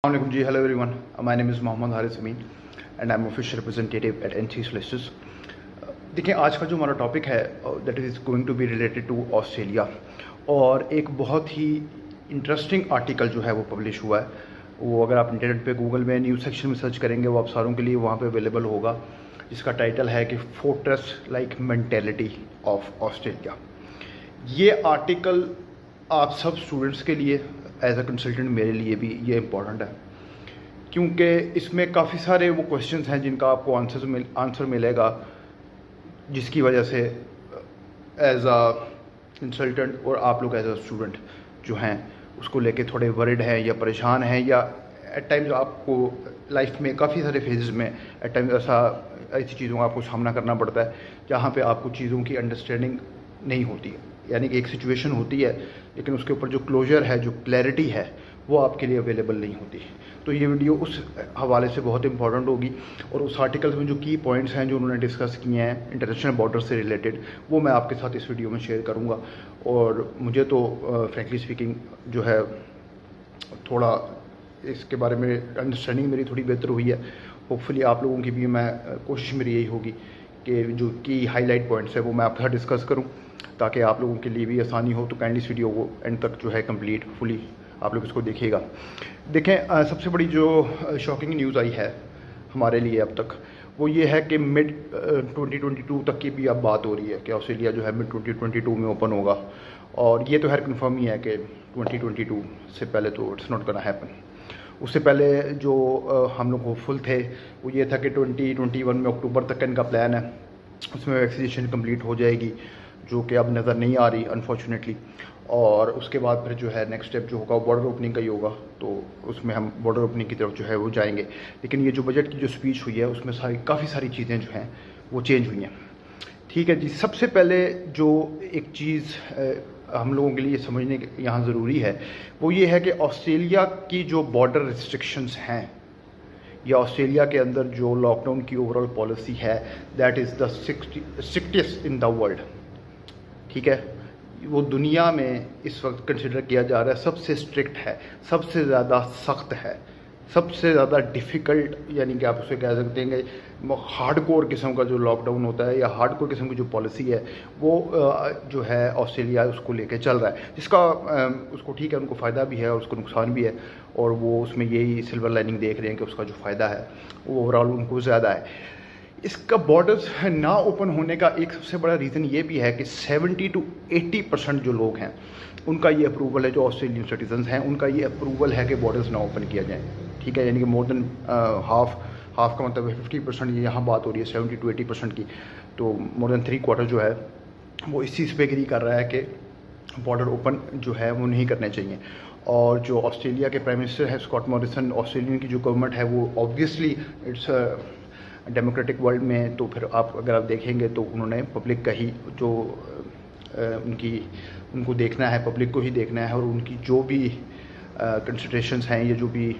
Assalamualaikum ji, hello everyone. My name is Mohammad Haris Amin and I am official representative at NC Solicitors. देखिए, आज का जो हमारा टॉपिक है that is going to be related to Australia, और एक बहुत ही इंटरेस्टिंग आर्टिकल जो है वो पब्लिश हुआ है। वो अगर आप इंटरनेट पे गूगल में न्यूज़ सेक्शन में सर्च करेंगे वो आप सारों के लिए वहाँ पे अवेलेबल होगा, जिसका टाइटल है कि fortress like mentality of Australia. ये आर्टिकल आप सब स्टूडेंट्स के लिए एज अ कंसल्टेंट मेरे लिए भी ये इम्पॉर्टेंट है, क्योंकि इसमें काफ़ी सारे वो क्वेश्चंस हैं जिनका आपको आंसर मिलेगा, जिसकी वजह से एज अ कंसल्टेंट और आप लोग एज अ स्टूडेंट जो हैं उसको लेके थोड़े वरिड हैं या परेशान हैं, या एट टाइम्स आपको लाइफ में काफ़ी सारे फेजेस में एट टाइम्स ऐसी चीज़ों का आपको सामना करना पड़ता है जहाँ पे आपको चीज़ों की अंडरस्टैंडिंग नहीं होती है। यानी कि एक सिचुएशन होती है लेकिन उसके ऊपर जो क्लोजर है, जो क्लैरिटी है, वो आपके लिए अवेलेबल नहीं होती। तो ये वीडियो उस हवाले से बहुत इंपॉर्टेंट होगी, और उस आर्टिकल में जो की पॉइंट्स हैं जो उन्होंने डिस्कस किए हैं इंटरनेशनल बॉर्डर से रिलेटेड, वो मैं आपके साथ इस वीडियो में शेयर करूँगा। और मुझे तो फ्रैंकली स्पीकिंग जो है थोड़ा इसके बारे में अंडरस्टैंडिंग मेरी थोड़ी बेहतर हुई है। होपफुली आप लोगों की भी कोशिश मेरी यही होगी कि जो की हाईलाइट पॉइंट्स है वो मैं आपके साथ डिस्कस करूँ, ताकि आप लोगों के लिए भी आसानी हो। तो काइंडली इस वीडियो को एंड तक जो है कंप्लीट फुली आप लोग इसको देखिएगा। देखें, सबसे बड़ी जो शॉकिंग न्यूज़ आई है हमारे लिए अब तक, वो ये है कि मिड 2022 तक की भी अब बात हो रही है कि ऑस्ट्रेलिया जो है मिड 2022 में ओपन होगा। और ये तो खैर कन्फर्म ही है कि 2022 से पहले तो इट्स नॉट गोना हैपन। उससे पहले जो हम लोग होपफुल थे वो ये था कि 2021 में अक्टूबर तक का इनका प्लान है, उसमें वैक्सीनेशन कंप्लीट हो जाएगी, जो कि अब नज़र नहीं आ रही अनफॉर्चुनेटली। और उसके बाद फिर जो है नेक्स्ट स्टेप जो होगा बॉर्डर ओपनिंग का ही होगा, तो उसमें हम बॉर्डर ओपनिंग की तरफ जो है वो जाएंगे। लेकिन ये जो बजट की जो स्पीच हुई है उसमें काफ़ी सारी चीज़ें जो हैं वो चेंज हुई हैं। ठीक है जी, सबसे पहले जो एक चीज़ हम लोगों के लिए समझने यहाँ ज़रूरी है वो ये है कि ऑस्ट्रेलिया की जो बॉर्डर रिस्ट्रिक्शंस हैं या ऑस्ट्रेलिया के अंदर जो लॉकडाउन की ओवरऑल पॉलिसी है, that is the strictest in the world. ठीक है, वो दुनिया में इस वक्त कंसिडर किया जा रहा है सबसे स्ट्रिक्ट है, सबसे ज़्यादा सख्त है, सबसे ज़्यादा डिफ़िकल्ट, यानी कि आप उसे कह सकते हैं कि हार्डकोर किस्म का जो लॉकडाउन होता है या हार्डकोर किस्म की जो पॉलिसी है वो जो है ऑस्ट्रेलिया उसको लेके चल रहा है, जिसका उसको ठीक है, उनको फ़ायदा भी है और उसको नुकसान भी है, और वो उसमें यही सिल्वर लाइनिंग देख रहे हैं कि उसका जो फ़ायदा है वो ओवरऑल उनको ज़्यादा है। इसका बॉर्डर्स ना ओपन होने का एक सबसे बड़ा रीज़न ये भी है कि 70 to 80% जो लोग हैं उनका ये अप्रूवल है, जो ऑस्ट्रेलियन सिटीजन्स हैं उनका ये अप्रूवल है कि बॉर्डर्स ना ओपन किया जाए। ठीक है, यानी कि मोर देन हाफ का मतलब 50%, ये यहाँ बात हो रही है 70 to 80% की, तो मोर देन 3/4 जो है वो इस चीज़ पे एग्री कर रहा है कि बॉर्डर ओपन जो है वो नहीं करने चाहिए। और जो ऑस्ट्रेलिया के प्राइम मिनिस्टर है स्कॉट मॉरिसन, ऑस्ट्रेलियन की जो गवर्नमेंट है वो ऑब्वियसली इट्स डेमोक्रेटिक वर्ल्ड में, तो फिर अगर आप देखेंगे तो उन्होंने पब्लिक का ही जो उनको देखना है, पब्लिक को ही देखना है, और उनकी जो भी कंसिडरेशंस हैं या जो भी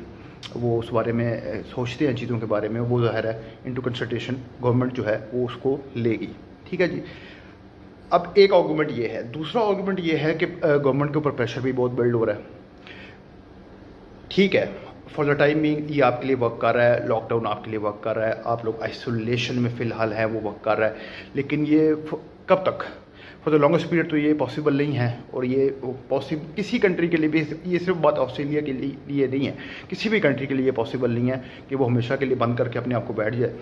वो उस बारे में सोचते हैं चीज़ों के बारे में, वो ज़ाहिर है इनटू कंसिडरेशन गवर्नमेंट जो है वो उसको लेगी। ठीक है जी। अब एक आर्गूमेंट ये है, दूसरा आर्गूमेंट ये है कि गवर्नमेंट के ऊपर प्रेशर भी बहुत बिल्ड हो रहा है। ठीक है, फॉर द टाइम बीइंग ये आपके लिए वर्क कर रहा है, लॉकडाउन आपके लिए वर्क कर रहा है, आप लोग आइसोलेशन में फ़िलहाल है वो वर्क कर रहा है, लेकिन ये कब तक, फॉर द लॉन्गेस्ट पीरियड तो ये पॉसिबल नहीं है। और ये पॉसिबल किसी कंट्री के लिए भी, ये सिर्फ बात ऑस्ट्रेलिया के लिए नहीं है, किसी भी कंट्री के लिए पॉसिबल नहीं है कि वो हमेशा के लिए बंद करके अपने आप को बैठ जाए,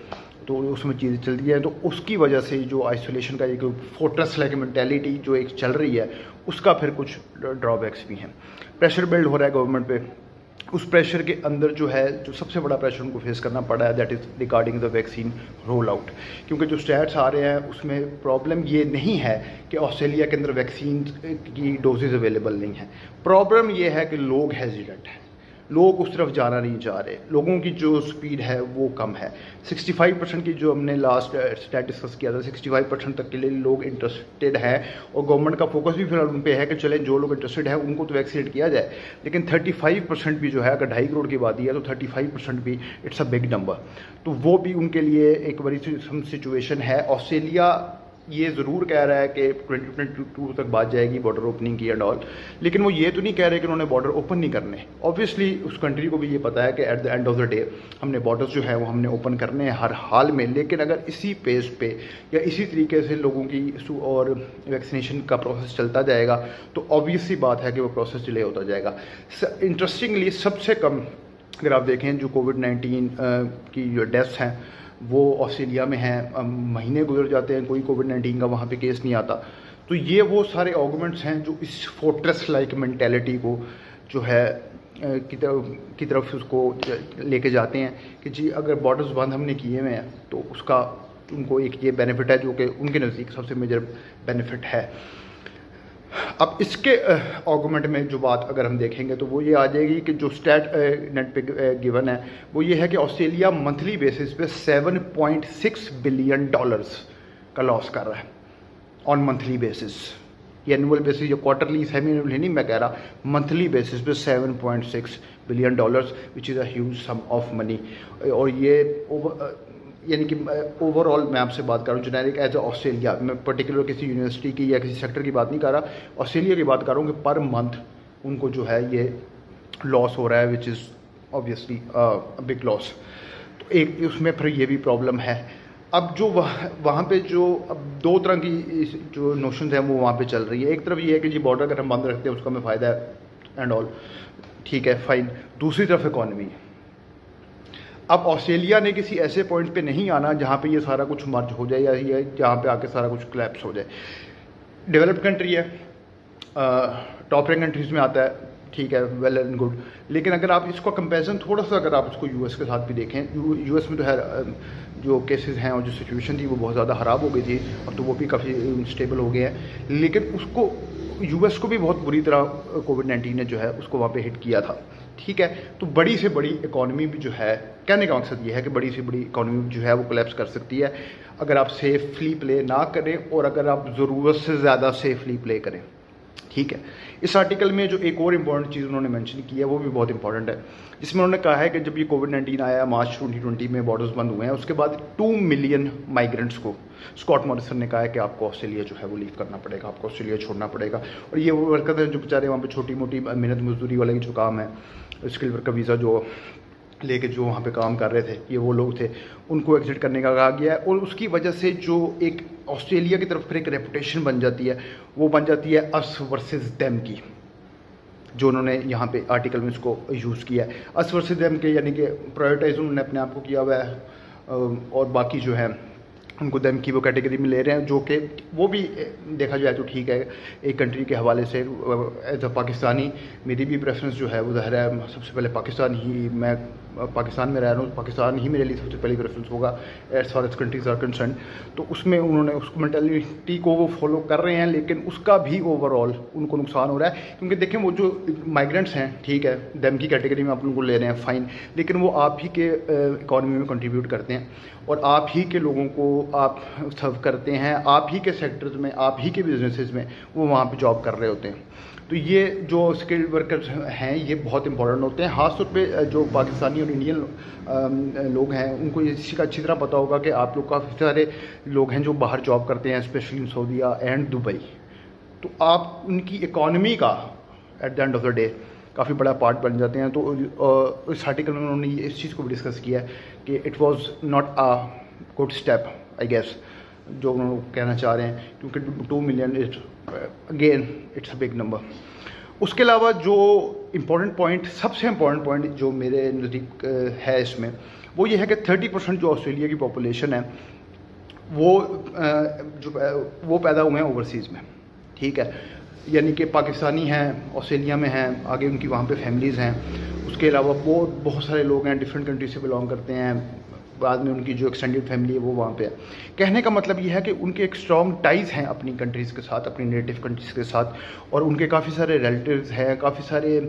तो उसमें चीज़ें चलती हैं। तो उसकी वजह से जो आइसोलेशन का एक फोर्ट्रेस लाइक मेंटालिटी जो एक चल रही है, उसका फिर कुछ ड्रॉबैक्स भी हैं। प्रेशर बिल्ड हो रहा है गवर्नमेंट पे, उस प्रेशर के अंदर जो है जो सबसे बड़ा प्रेशर उनको फेस करना पड़ा है that is regarding the vaccine roll out. क्योंकि जो स्टैट्स आ रहे हैं उसमें प्रॉब्लम ये नहीं है कि ऑस्ट्रेलिया के अंदर वैक्सीन की डोजेज अवेलेबल नहीं है, प्रॉब्लम ये है कि लोग हेजिडेंट हैं, लोग उस तरफ जाना नहीं चाह रहे, लोगों की जो स्पीड है वो कम है। 65% की जो हमने लास्ट स्टैट डिस्कस किया था, 65% तक के लिए लोग इंटरेस्टेड हैं, और गवर्नमेंट का फोकस भी फिलहाल उन पे है कि चले जो लोग इंटरेस्टेड हैं उनको तो वैक्सीनेट किया जाए। लेकिन 35% भी जो है, अगर 2.5 करोड़ की आबादी है तो 35% भी इट्स अ बिग नंबर, तो वो भी उनके लिए एक बड़ी सिचुएशन है। ऑस्ट्रेलिया ये ज़रूर कह रहा है कि 2022 तक बात जाएगी बॉर्डर ओपनिंग की एंड ऑल, लेकिन वो ये तो नहीं कह रहे कि उन्होंने बॉर्डर ओपन नहीं करने। ऑब्वियसली उस कंट्री को भी ये पता है कि at the end of the day हमने बॉर्डर्स जो है वो हमने ओपन करने हैं हर हाल में, लेकिन अगर इसी पेस पे या इसी तरीके से लोगों की और वैक्सीनेशन का प्रोसेस चलता जाएगा तो ऑब्वियसली बात है कि वो प्रोसेस डिले होता जाएगा। इंटरेस्टिंगली सबसे कम अगर आप देखें जो कोविड-19 की जो डेथ्स हैं वो ऑस्ट्रेलिया में हैं। महीने गुजर जाते हैं, कोई कोविड-19 का वहाँ पे केस नहीं आता। तो ये वो सारे आर्गूमेंट्स हैं जो इस फोर्ट्रेस लाइक मेंटेलिटी को जो है की तरफ उसको लेके जाते हैं कि जी अगर बॉर्डर्स बंद हमने किए हुए हैं तो उसका उनको एक ये बेनिफिट है जो कि उनके नज़दीक सबसे मेजर बेनिफिट है। अब इसके आर्गूमेंट में जो बात अगर हम देखेंगे तो वो ये आ जाएगी कि जो स्टैट नेट पे गिवन है वो ये है कि ऑस्ट्रेलिया मंथली बेसिस पे $7.6 बिलियन का लॉस कर रहा है ऑन मंथली बेसिस। ये एनुअल बेसिस या क्वार्टरली सेमी एनुअल नहीं मैं कह रहा, मंथली बेसिस पे $7.6 billion which is a huge sum of money. और ये यानी कि ओवरऑल मैं आपसे बात कर रहा हूँ जेनेरिक एज ए ऑस्ट्रेलिया, मैं पर्टिकुलर किसी यूनिवर्सिटी की या किसी सेक्टर की बात नहीं कर रहा, ऑस्ट्रेलिया की बात कर रहा हूँ कि पर मंथ उनको जो है ये लॉस हो रहा है which is obviously big loss. तो एक उसमें फिर ये भी प्रॉब्लम है। अब जो वहाँ पे जो अब दो तरह की जो नोशंस हैं वो वहाँ पे चल रही है। एक तरफ ये है कि जी बॉर्डर अगर हम बंद रखते हैं उसका हमें फ़ायदा है एंड ऑल, ठीक है फाइन। दूसरी तरफ इकॉनमी, अब ऑस्ट्रेलिया ने किसी ऐसे पॉइंट पे नहीं आना जहाँ पे ये सारा कुछ मर्ज हो जाए या जहाँ पे आके सारा कुछ क्लैप्स हो जाए। डेवलप्ड कंट्री है, टॉप रैंक कंट्रीज़ में आता है, ठीक है, वेल एंड गुड। लेकिन अगर आप इसको कंपैरिजन थोड़ा सा अगर आप इसको यूएस के साथ भी देखें, यूएस में तो है जो केसेस हैं और जो सिचुएशन थी वो बहुत ज़्यादा ख़राब हो गई थी और तो वो भी काफ़ी स्टेबल हो गए हैं, लेकिन उसको यूएस को भी बहुत बुरी तरह कोविड-19 ने जो है उसको वहाँ पे हिट किया था, ठीक है। तो बड़ी से बड़ी इकॉनमी भी जो है, कहने का मकसद ये है कि बड़ी से बड़ी इकॉनमी जो है वो कोलैप्स कर सकती है अगर आप सेफली प्ले ना करें और अगर आप ज़रूरत से ज़्यादा सेफली प्ले करें, ठीक है। इस आर्टिकल में जो एक और इम्पॉर्टेंट चीज़ उन्होंने मेंशन की है वो भी बहुत इंपॉर्टेंट है, जिसमें उन्होंने कहा है कि जब ये कोविड-19 आया मार्च 2020 में बॉर्डर्स बंद हुए हैं, उसके बाद 2 मिलियन माइग्रेंट्स को स्कॉट मॉरिसन ने कहा है कि आपको ऑस्ट्रेलिया जो है वो लीव करना पड़ेगा, आपको ऑस्ट्रेलिया छोड़ना पड़ेगा। और ये वो वर्कर हैं जो बेचारे वहाँ पे छोटी मोटी मेहनत मजदूरी वाले जो काम है, स्किल वर्कर वीज़ा जो लेके जो वहाँ पे काम कर रहे थे, ये वो लोग थे, उनको एग्जिट करने का कहा गया है। और उसकी वजह से जो एक ऑस्ट्रेलिया की तरफ फिर एक रेपुटेशन बन जाती है, वो बन जाती है अस वर्सेस देम की, जो उन्होंने यहाँ पे आर्टिकल में इसको यूज़ किया है। अस वर्सेस देम के यानी कि प्रायोरिटाइज उन्होंने अपने आप को किया हुआ है और बाकी जो है उनको देम की वो कैटेगरी में ले रहे हैं, जो कि वो भी देखा जाए तो ठीक है। एक कंट्री के हवाले से एज अ पाकिस्तानी मेरी भी प्रेफरेंस जो है वो ज़ाहिर है सबसे पहले पाकिस्तान ही, मैं पाकिस्तान में रह रहा हूँ, पाकिस्तान ही मेरे लिए सबसे पहली प्रेफरेंस होगा as far as countries are concern. तो उसमें उन्होंने उस मेंटालिटी को वो फॉलो कर रहे हैं, लेकिन उसका भी ओवरऑल उनको नुकसान हो रहा है। क्योंकि देखें वो जो माइग्रेंट्स हैं, ठीक है, देम की कैटेगरी में आप उनको ले रहे हैं फाइन, लेकिन वो आप ही के इकॉनमी में कंट्रीब्यूट करते हैं और आप ही के लोगों को आप सर्व करते हैं, आप ही के सेक्टर्स में, आप ही के बिजनेसेस में वो वहाँ पे जॉब कर रहे होते हैं। तो ये जो स्किल्ड वर्कर्स हैं ये बहुत इंपॉर्टेंट होते हैं, ख़ासतौर पे जो पाकिस्तानी और इंडियन लोग हैं उनको इसी का अच्छी तरह पता होगा कि आप लोग काफ़ी सारे लोग हैं जो बाहर जॉब करते हैं, स्पेशली इन सऊदीया एंड दुबई। तो आप उनकी इकॉनमी का at the end of the day काफ़ी बड़ा पार्ट बन जाते हैं। तो इस आर्टिकल में उन्होंने इस चीज़ को भी डिस्कस किया है कि it was not a good step I guess, जो उन्होंने कहना चाह रहे हैं, क्योंकि 2 million again it's a big number. उसके अलावा जो इम्पोर्टेंट पॉइंट, सबसे इम्पोर्टेंट पॉइंट जो मेरे नज़दीक है इसमें, वो ये है कि 30% जो ऑस्ट्रेलिया की पॉपुलेशन है वो पैदा हुए हैं ओवरसीज़ में, ठीक है, यानी कि पाकिस्तानी हैं, ऑस्ट्रेलिया में हैं, आगे उनकी वहाँ पे फैमिलीज़ हैं। उसके अलावा बहुत सारे लोग हैं डिफरेंट कंट्री से बिलोंग करते हैं, बाद में उनकी जो एक्सटेंडेड फैमिली है वो वहाँ पे है। कहने का मतलब ये है कि उनके एक स्ट्रॉन्ग टाइज़ हैं अपनी कंट्रीज़ के साथ, अपनी नेटिव कंट्रीज़ के साथ, और उनके काफ़ी सारे रिलेटिव्स हैं, काफ़ी सारे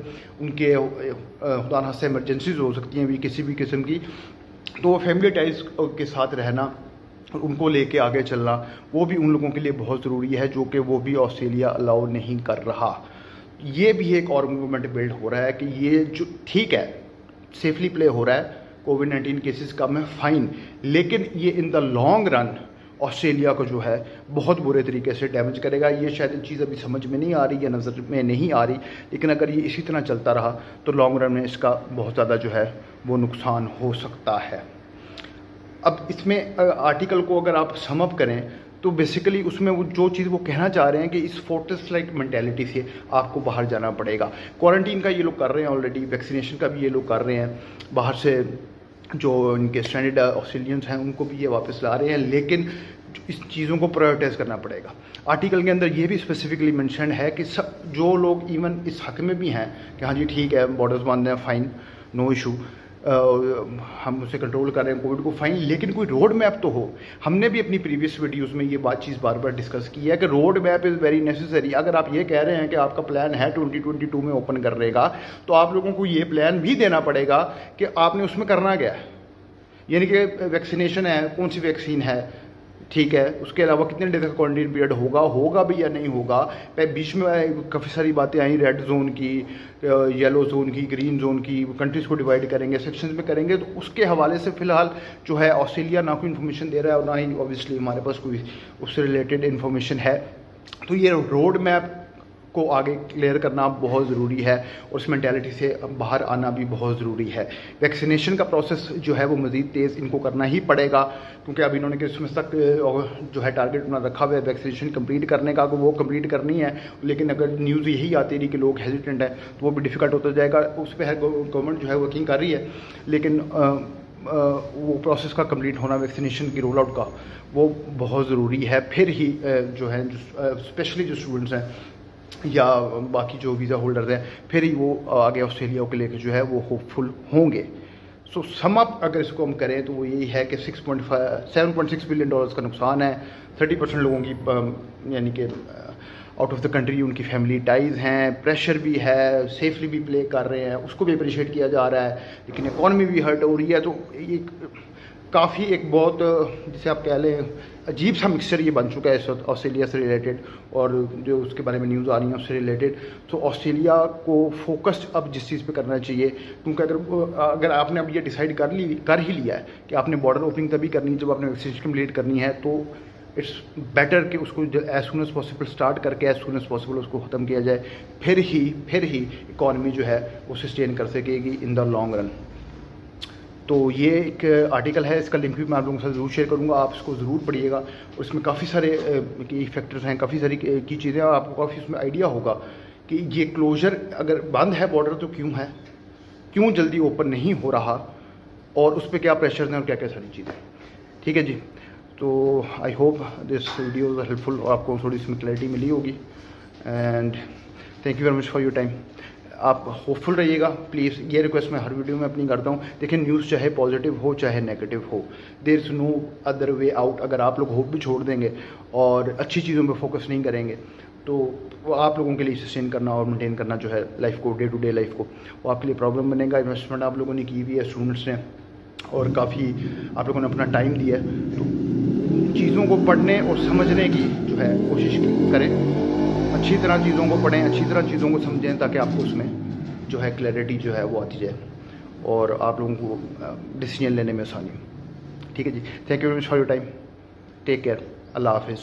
उनके खुदा न खास्ता इमरजेंसीज हो सकती हैं भी किसी भी किस्म की, तो वो फैमिली टाइज़ के साथ रहना और उनको लेके आगे चलना वो भी उन लोगों के लिए बहुत ज़रूरी है, जो कि वो भी ऑस्ट्रेलिया अलाउ नहीं कर रहा। ये भी एक और मूवमेंट बिल्ड हो रहा है कि ये जो ठीक है सेफली प्ले हो रहा है, कोविड-19 केसेस कम है फाइन, लेकिन ये in the long run Australia को जो है बहुत बुरे तरीके से डैमेज करेगा। ये शायद चीज़ अभी समझ में नहीं आ रही या नज़र में नहीं आ रही, लेकिन अगर ये इसी तरह चलता रहा तो लॉन्ग रन में इसका बहुत ज़्यादा जो है वो नुकसान हो सकता है। अब इसमें आर्टिकल को अगर आप सम अप करें तो बेसिकली उसमें वो जो चीज़ वो कहना चाह रहे हैं कि इस फोर्ट्रेस लाइक मेंटेलिटी से आपको बाहर जाना पड़ेगा। क्वारंटीन का ये लोग कर रहे हैं ऑलरेडी, वैक्सीनेशन का भी ये लोग कर रहे हैं, बाहर से जो इनके स्टैंडर्ड ऑस्ट्रेलियंस हैं उनको भी ये वापस ला रहे हैं, लेकिन इस चीज़ों को प्रायोरिटाइज करना पड़ेगा। आर्टिकल के अंदर ये भी स्पेसिफिकली मेंशन है कि सब जो लोग इवन इस हक में भी हैं कि हाँ जी ठीक है बॉर्डर्स बंद हैं, फाइन, नो इशू, हम उसे कंट्रोल कर रहे हैं कोविड को, फाइन, लेकिन कोई रोड मैप तो हो। हमने भी अपनी प्रीवियस वीडियोस में ये चीज़ बार बार डिस्कस की है कि road map is very necessary. अगर आप ये कह रहे हैं कि आपका प्लान है 2022 में ओपन करने का, तो आप लोगों को ये प्लान भी देना पड़ेगा कि आपने उसमें करना क्या है, यानी कि वैक्सीनेशन है, कौन सी वैक्सीन है, ठीक है, उसके अलावा कितने डेज का क्वारंटीन पीरियड होगा भी या नहीं होगा। बीच में काफ़ी सारी बातें आई रेड जोन की, येलो जोन की, ग्रीन जोन की, कंट्रीज़ को डिवाइड करेंगे, सेक्शंस में करेंगे, तो उसके हवाले से फ़िलहाल जो है ऑस्ट्रेलिया ना कोई इन्फॉर्मेशन दे रहा है और ना ही ऑब्वियसली हमारे पास कोई उससे रिलेटेड इन्फॉर्मेशन है। तो ये रोड मैप को आगे क्लियर करना बहुत ज़रूरी है और उस मेंटालिटी से बाहर आना भी बहुत ज़रूरी है। वैक्सीनेशन का प्रोसेस जो है वो मज़ीद तेज़ इनको करना ही पड़ेगा, क्योंकि अब इन्होंने क्रिसमस तक जो है टारगेट अपना रखा हुआ है वैक्सीनेशन कंप्लीट करने का, वो कंप्लीट करनी है। लेकिन अगर न्यूज़ यही आती रही कि लोग हेजिटेंट हैं तो वो भी डिफ़िकल्ट होता जाएगा। उस पर गवर्नमेंट जो है वर्किंग कर रही है, लेकिन वो प्रोसेस का कंप्लीट होना वैक्सीनेशन की रोल आउट का वो बहुत ज़रूरी है। फिर ही जो है स्पेशली जो स्टूडेंट्स हैं या बाकी जो वीज़ा होल्डर्स हैं, फिर ही वो आगे ऑस्ट्रेलिया के लेकर जो है वो होपफुल होंगे। सो सम अप अगर इसको हम करें तो वो यही है कि 7.6 बिलियन डॉलर्स का नुकसान है। 30% लोगों की यानी कि आउट ऑफ द कंट्री उनकी फैमिली टाइज हैं, प्रेशर भी है, सेफली भी प्ले कर रहे हैं, उसको भी अप्रिशिएट किया जा रहा है, लेकिन इकॉनमी भी हर्ट हो रही है। तो एक काफ़ी एक बहुत जिसे आप कह लें अजीब सा मिक्सचर ये बन चुका है इस वक्त ऑस्ट्रेलिया से रिलेटेड, और जो उसके बारे में न्यूज़ आ रही है उससे रिलेटेड। तो ऑस्ट्रेलिया को फोकस्ड अब जिस चीज़ पे करना चाहिए, क्योंकि अगर आपने अब ये डिसाइड कर ही लिया है कि आपने बॉर्डर ओपनिंग तभी करनी है जब आपने वैक्सीनेशन कंप्लीट करनी है, तो इट्स बेटर कि उसको as soon as possible start करके एज सुन एज पॉसिबल उसको ख़त्म किया जाए, फिर ही इकॉनमी जो है वो सस्टेन कर सकेगी इन द लॉन्ग रन। तो ये एक आर्टिकल है, इसका लिंक भी मैं आप लोगों के साथ ज़रूर शेयर करूँगा, आप इसको ज़रूर पढ़िएगा। और इसमें काफ़ी सारे की फैक्टर्स हैं, काफ़ी सारी की चीज़ें, आपको काफ़ी उसमें आइडिया होगा कि ये क्लोजर अगर बंद है बॉर्डर तो क्यों है, क्यों जल्दी ओपन नहीं हो रहा, और उस पर क्या प्रेशर हैं और क्या क्या सारी चीज़ें। ठीक है जी, तो I hope this video is helpful और आपको थोड़ी इसमें क्लैरिटी मिली होगी। And thank you very much for your time. आप होपफुल रहिएगा प्लीज़, ये रिक्वेस्ट मैं हर वीडियो में अपनी करता हूँ। देखिए न्यूज़ चाहे पॉजिटिव हो चाहे नेगेटिव हो, there is no other way out. अगर आप लोग होप भी छोड़ देंगे और अच्छी चीज़ों पे फोकस नहीं करेंगे तो वो आप लोगों के लिए सस्टेन करना और मेंटेन करना जो है लाइफ को, डे टू डे लाइफ को, वो आपके लिए प्रॉब्लम बनेगा। इन्वेस्टमेंट आप लोगों ने की हुई है, स्टूडेंट्स ने, और काफ़ी आप लोगों ने अपना टाइम दिया है, तो चीज़ों को पढ़ने और समझने की जो है कोशिश करें, अच्छी तरह चीज़ों को पढ़ें, अच्छी तरह चीज़ों को समझें, ताकि आपको उसमें जो है क्लैरिटी जो है वो आती जाए और आप लोगों को डिसीजन लेने में आसानी हो। ठीक है जी, thank you very much for your time, take care, Allah हाफिज़।